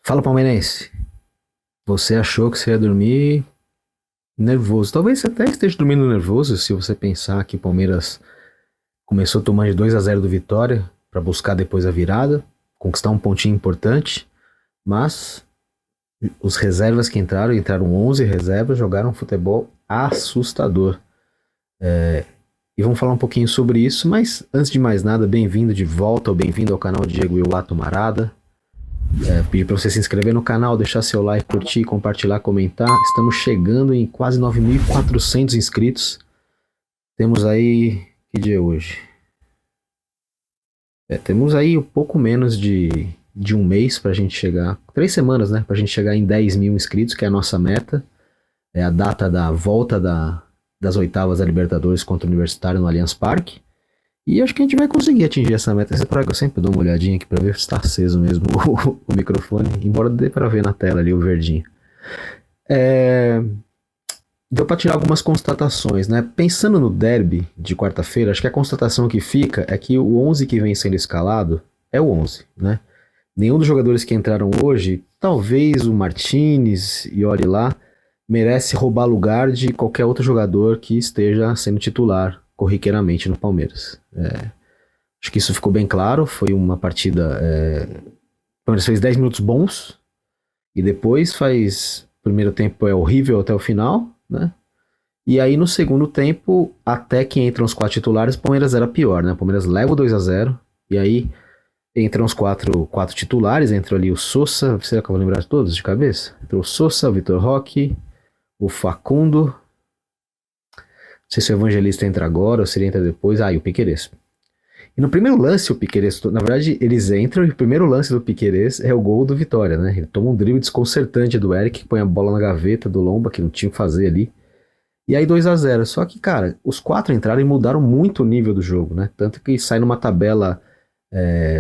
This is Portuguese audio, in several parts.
Fala, palmeirense. Você achou que você ia dormir nervoso. Talvez você até esteja dormindo nervoso se você pensar que o Palmeiras começou tomando de 2-0 do Vitória para buscar depois a virada, conquistar um pontinho importante, mas os reservas que entraram 11 reservas, jogaram um futebol assustador. E vamos falar um pouquinho sobre isso, mas antes de mais nada, bem-vindo de volta ou bem-vindo ao canal Diego Iwato Marada. Pedir para você se inscrever no canal, deixar seu like, curtir, compartilhar, comentar. Estamos chegando em quase 9.400 inscritos. Temos aí... Que dia é hoje? Temos aí um pouco menos de um mês para a gente chegar... 3 semanas, né? Para a gente chegar em 10 mil inscritos, que é a nossa meta. É a data da volta das oitavas da Libertadores contra o Universitário no Allianz Parque. E acho que a gente vai conseguir atingir essa meta. Eu sempre dou uma olhadinha aqui para ver se está aceso mesmo o microfone, embora dê para ver na tela ali o verdinho. Deu para tirar algumas constatações, né? Pensando no derby de quarta-feira, acho que a constatação que fica é que o 11 que vem sendo escalado é o 11, né? Nenhum dos jogadores que entraram hoje, talvez o Martínez e olhe lá, merece roubar lugar de qualquer outro jogador que esteja sendo titular corriqueiramente no Palmeiras. Acho que isso ficou bem claro. Foi uma partida. O Palmeiras fez 10 minutos bons e depois faz. O primeiro tempo é horrível até o final, né? E aí no segundo tempo, até que entram os 4 titulares, o Palmeiras era pior, né? O Palmeiras leva o 2-0 e aí entram os quatro titulares. Entra ali o Sousa. Será que eu vou lembrar de todos de cabeça? Entrou o Sousa, o Vitor Roque, o Facundo. Não sei se o Evangelista entra agora ou se ele entra depois. E o Piquerez. E no primeiro lance, o Piquerez, na verdade, eles entram e o primeiro lance do Piquerez é o gol do Vitória, né? Ele toma um drible desconcertante do Eric, que põe a bola na gaveta do Lomba, que não tinha o que fazer ali. E aí 2-0. Só que, cara, os 4 entraram e mudaram muito o nível do jogo, né? Tanto que sai numa tabela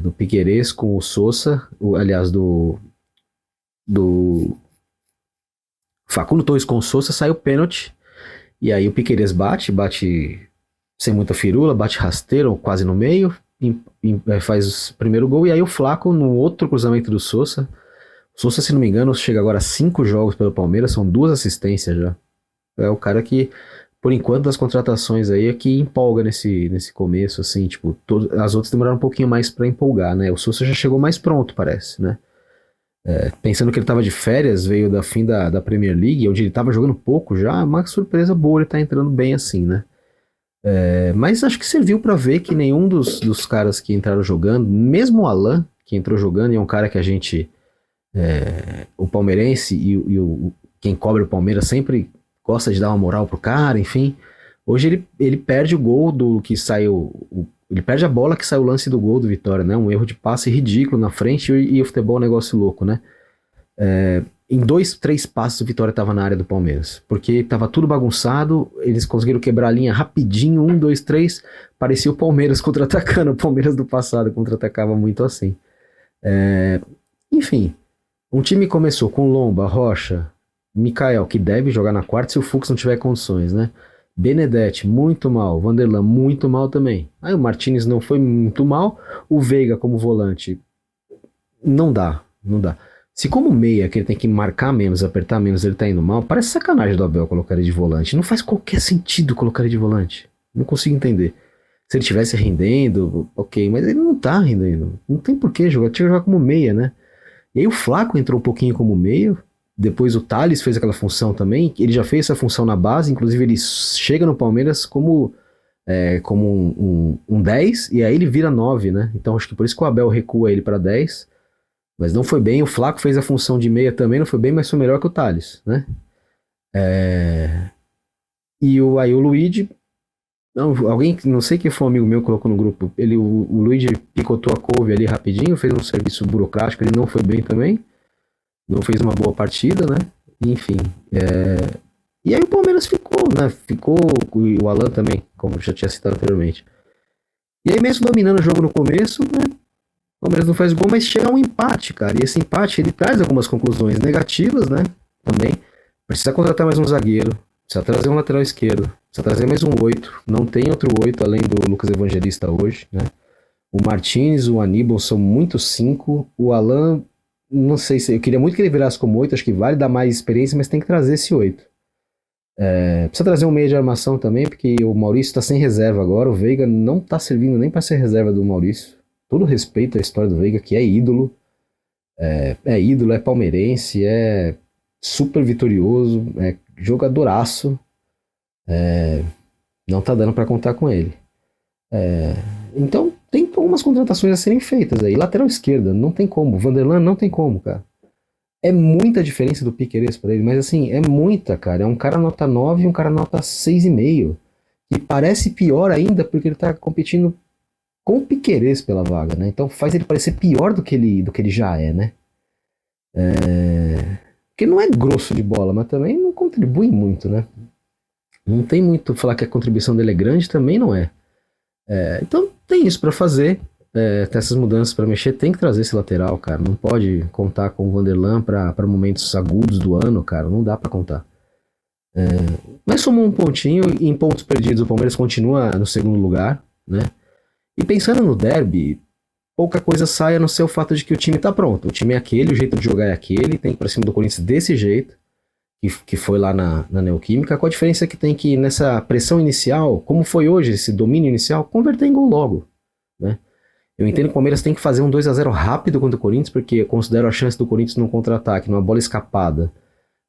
do Piquerez com o Sousa, aliás, do Facundo Torres com o Sousa, sai o pênalti. E aí o Piquerez bate sem muita firula, bate rasteiro, quase no meio, faz o primeiro gol, e aí o Flaco, no outro cruzamento do Sousa. O Sousa, se não me engano, chega agora a 5 jogos pelo Palmeiras, são 2 assistências já. É o cara que, por enquanto, das contratações aí, é que empolga nesse começo, assim, tipo, as outras demoraram um pouquinho mais pra empolgar, né? O Sousa já chegou mais pronto, parece, né? Pensando que ele estava de férias, veio da fim da Premier League, onde ele estava jogando pouco já, uma surpresa boa, ele tá entrando bem assim, né? Mas acho que serviu para ver que nenhum dos caras que entraram jogando, mesmo o Alan, que entrou jogando, e é um cara que a gente, o palmeirense quem cobre o Palmeiras sempre gosta de dar uma moral pro cara, enfim. Hoje ele perde o gol do que saiu, ele perde a bola que saiu o lance do gol do Vitória, né? Um erro de passe ridículo na frente e o futebol é um negócio louco, né? Em 2, 3 passos o Vitória estava na área do Palmeiras, porque estava tudo bagunçado, eles conseguiram quebrar a linha rapidinho, 1, 2, 3, parecia o Palmeiras contra-atacando, o Palmeiras do passado contra-atacava muito assim. Enfim, um time começou com Lomba, Rocha, Mikael, que deve jogar na quarta se o Fux não tiver condições, né? Benedetti, muito mal. Vanderlan, muito mal também. Aí o Martínez não foi muito mal. O Veiga como volante, não dá. Se como meia, que ele tem que marcar menos, apertar menos, ele tá indo mal, parece sacanagem do Abel colocar ele de volante. Não faz qualquer sentido colocar ele de volante. Não consigo entender. Se ele estivesse rendendo, ok, mas ele não tá rendendo. Não tem porquê jogar. Tinha que jogar como meia, né? E aí o Flaco entrou um pouquinho como meio. Depois o Thales fez aquela função também. Ele já fez essa função na base. Inclusive ele chega no Palmeiras como um 10. E aí ele vira 9, né? Então acho que por isso que o Abel recua ele para 10. Mas não foi bem. O Flaco fez a função de meia também. Não foi bem, mas foi melhor que o Thales, né? E aí o Luigi... Alguém, não sei quem foi um amigo meu que colocou no grupo. O Luigi picotou a couve ali rapidinho. Fez um serviço burocrático. Ele não foi bem também. Não fez uma boa partida, né? Enfim. E aí o Palmeiras ficou, né? Ficou o Alan também, como já tinha citado anteriormente. E aí mesmo dominando o jogo no começo, né? O Palmeiras não faz gol, mas chega a um empate, cara. E esse empate, ele traz algumas conclusões negativas, né? Também. Precisa contratar mais um zagueiro. Precisa trazer um lateral esquerdo. Precisa trazer mais um 8. Não tem outro 8 além do Lucas Evangelista hoje, né? O Martínez, o Aníbal são muito 5. O Alan não sei se eu queria muito que ele virasse como 8, acho que vale dar mais experiência, mas tem que trazer esse 8. Precisa trazer um meio de armação também, porque o Maurício está sem reserva agora, o Veiga não está servindo nem para ser reserva do Maurício. Todo respeito à história do Veiga, que é ídolo, é palmeirense, é super vitorioso, é jogadoraço, não tá dando para contar com ele. Então tem algumas contratações a serem feitas aí. Lateral esquerda, não tem como. Vanderlan não tem como, cara. É muita diferença do Piquerez para ele, mas assim, é muita, cara. É um cara nota 9 e um cara nota 6,5. E parece pior ainda porque ele tá competindo com o Piquerez pela vaga, né? Então faz ele parecer pior do que ele já é, né? Porque não é grosso de bola, mas também não contribui muito, né? Não tem muito falar que a contribuição dele é grande, também não é. Então tem isso para fazer. Tem essas mudanças para mexer, tem que trazer esse lateral, cara. Não pode contar com o Vanderlan para momentos agudos do ano, cara. Não dá para contar. Mas somou um pontinho e em pontos perdidos o Palmeiras continua no segundo lugar, né? E pensando no derby, pouca coisa sai a não ser o fato de que o time tá pronto. O time é aquele, o jeito de jogar é aquele, tem que ir pra cima do Corinthians desse jeito, que foi lá na Neoquímica. Com a diferença que tem que nessa pressão inicial, como foi hoje, esse domínio inicial, converter em gol logo, né? Eu entendo que o Palmeiras tem que fazer um 2-0 rápido contra o Corinthians, porque eu considero a chance do Corinthians num contra-ataque, numa bola escapada,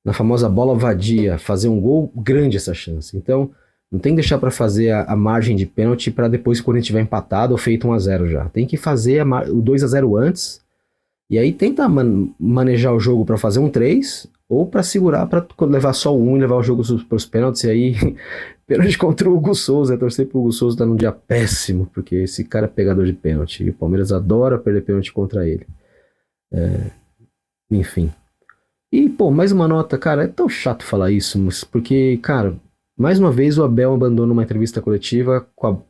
na famosa bola vadia, fazer um gol grande essa chance. Então, não tem que deixar para fazer a margem de pênalti para depois que o Corinthians tiver empatado ou feito 1-0 já. Tem que fazer o 2-0 antes, e aí tenta manejar o jogo para fazer um 3, ou para segurar, para levar só o 1 e levar o jogo para os pênaltis, e aí pênalti contra o Hugo Souza, torcer pro Hugo Souza tá num dia péssimo, porque esse cara é pegador de pênalti, e o Palmeiras adora perder pênalti contra ele. Enfim. E, pô, mais uma nota, cara, é tão chato falar isso, mas porque, cara, mais uma vez o Abel abandona uma entrevista coletiva com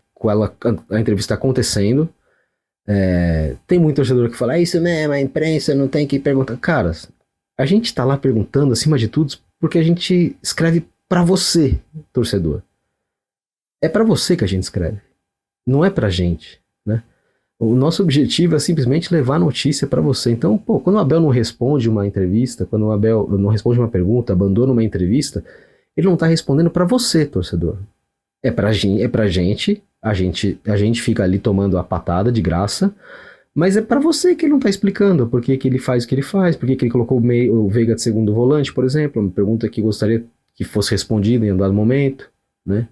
a entrevista acontecendo. Tem muito torcedor que fala, é isso mesmo, a imprensa não tem que perguntar. Cara, a gente tá lá perguntando, acima de tudo, porque a gente escreve pra você, torcedor. É pra você que a gente escreve, não é pra gente, né? O nosso objetivo é simplesmente levar a notícia pra você. Então, pô, quando o Abel não responde uma entrevista, quando o Abel não responde uma pergunta, abandona uma entrevista, ele não tá respondendo pra você, torcedor. É pra gente, a gente fica ali tomando a patada de graça, mas é pra você que ele não tá explicando por que ele faz o que ele faz, por que ele colocou o Veiga de segundo volante, por exemplo, uma pergunta que gostaria que fosse respondida em um dado momento, né?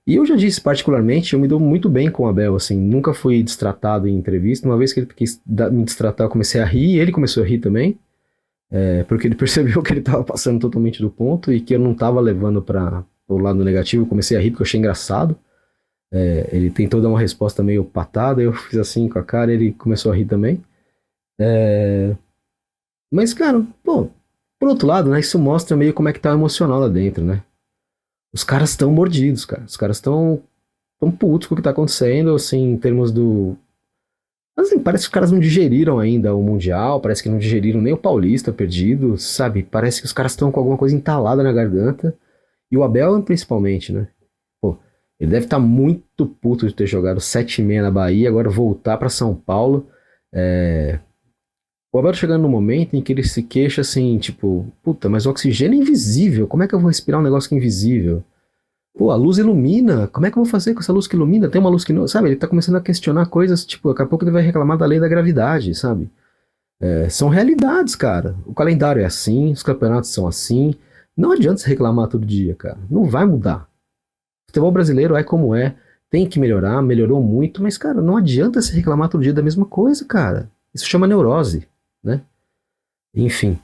E eu já disse, particularmente, eu me dou muito bem com o Abel, assim, nunca fui destratado em entrevista. Uma vez que ele quis me destratar, eu comecei a rir, e ele começou a rir também, porque ele percebeu que ele estava passando totalmente do ponto e que eu não estava levando para o lado negativo. Eu comecei a rir porque eu achei engraçado. Ele tentou dar uma resposta meio patada, eu fiz assim com a cara, ele começou a rir também. Mas, cara, pô, por outro lado, né, isso mostra meio como é que tá o emocional lá dentro, né? Os caras estão mordidos, cara. Os caras estão tão putos com o que tá acontecendo, assim, em termos do... Assim, parece que os caras não digeriram ainda o Mundial, parece que não digeriram nem o Paulista perdido, sabe? Parece que os caras estão com alguma coisa entalada na garganta. E o Abel, principalmente, né? Pô, ele deve estar muito puto de ter jogado 7,5 na Bahia, agora voltar pra São Paulo. O Abel tá chegando no momento em que ele se queixa assim, tipo, puta, mas o oxigênio é invisível, como é que eu vou respirar um negócio que é invisível? Pô, a luz ilumina, como é que eu vou fazer com essa luz que ilumina? Tem uma luz que não... Sabe, ele tá começando a questionar coisas, tipo, daqui a pouco ele vai reclamar da lei da gravidade, sabe? São realidades, cara. O calendário é assim, os campeonatos são assim. Não adianta se reclamar todo dia, cara. Não vai mudar. O futebol brasileiro é como é, tem que melhorar, melhorou muito, mas, cara, não adianta se reclamar todo dia da mesma coisa, cara. Isso chama neurose, né? Enfim,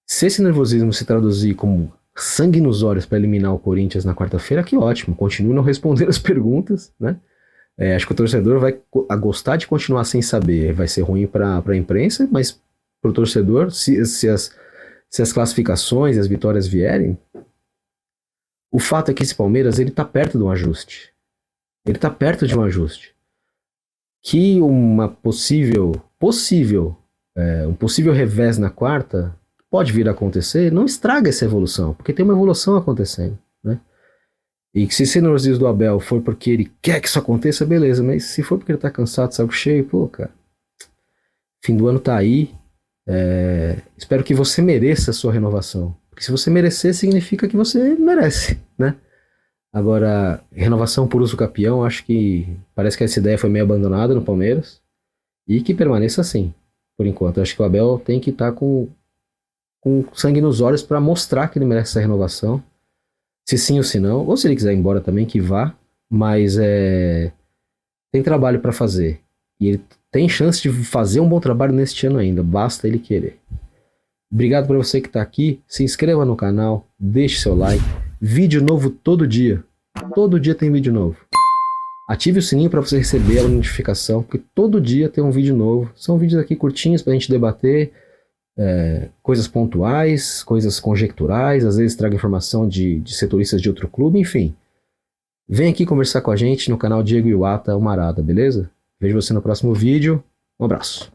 se esse nervosismo se traduzir como sangue nos olhos para eliminar o Corinthians na quarta-feira, que ótimo. Continue não respondendo as perguntas, né? Acho que o torcedor vai gostar de continuar sem saber. Vai ser ruim para a imprensa, mas para o torcedor, se as classificações e as vitórias vierem, o fato é que esse Palmeiras ele tá perto de um ajuste. Ele tá perto de um ajuste. Que uma um possível revés na quarta pode vir a acontecer, não estraga essa evolução, porque tem uma evolução acontecendo, né? E que se esse nervosismo do Abel for porque ele quer que isso aconteça, beleza, mas se for porque ele tá cansado, saco cheio, pô, cara, fim do ano tá aí, Espero que você mereça a sua renovação. Porque se você merecer, significa que você merece, né? Agora, renovação por uso capião, acho que parece que essa ideia foi meio abandonada no Palmeiras. E que permaneça assim, por enquanto. Acho que o Abel tem que estar com sangue nos olhos para mostrar que ele merece essa renovação. Se sim ou se não. Ou se ele quiser ir embora também, que vá. Mas tem trabalho para fazer. E ele tem chance de fazer um bom trabalho neste ano ainda. Basta ele querer. Obrigado por você que está aqui. Se inscreva no canal. Deixe seu like. Vídeo novo todo dia. Todo dia tem vídeo novo. Ative o sininho para você receber a notificação, porque todo dia tem um vídeo novo. São vídeos aqui curtinhos para a gente debater coisas pontuais, coisas conjecturais, às vezes trago informação de setoristas de outro clube, enfim. Vem aqui conversar com a gente no canal Diego Iwata, o Marada, beleza? Vejo você no próximo vídeo. Um abraço.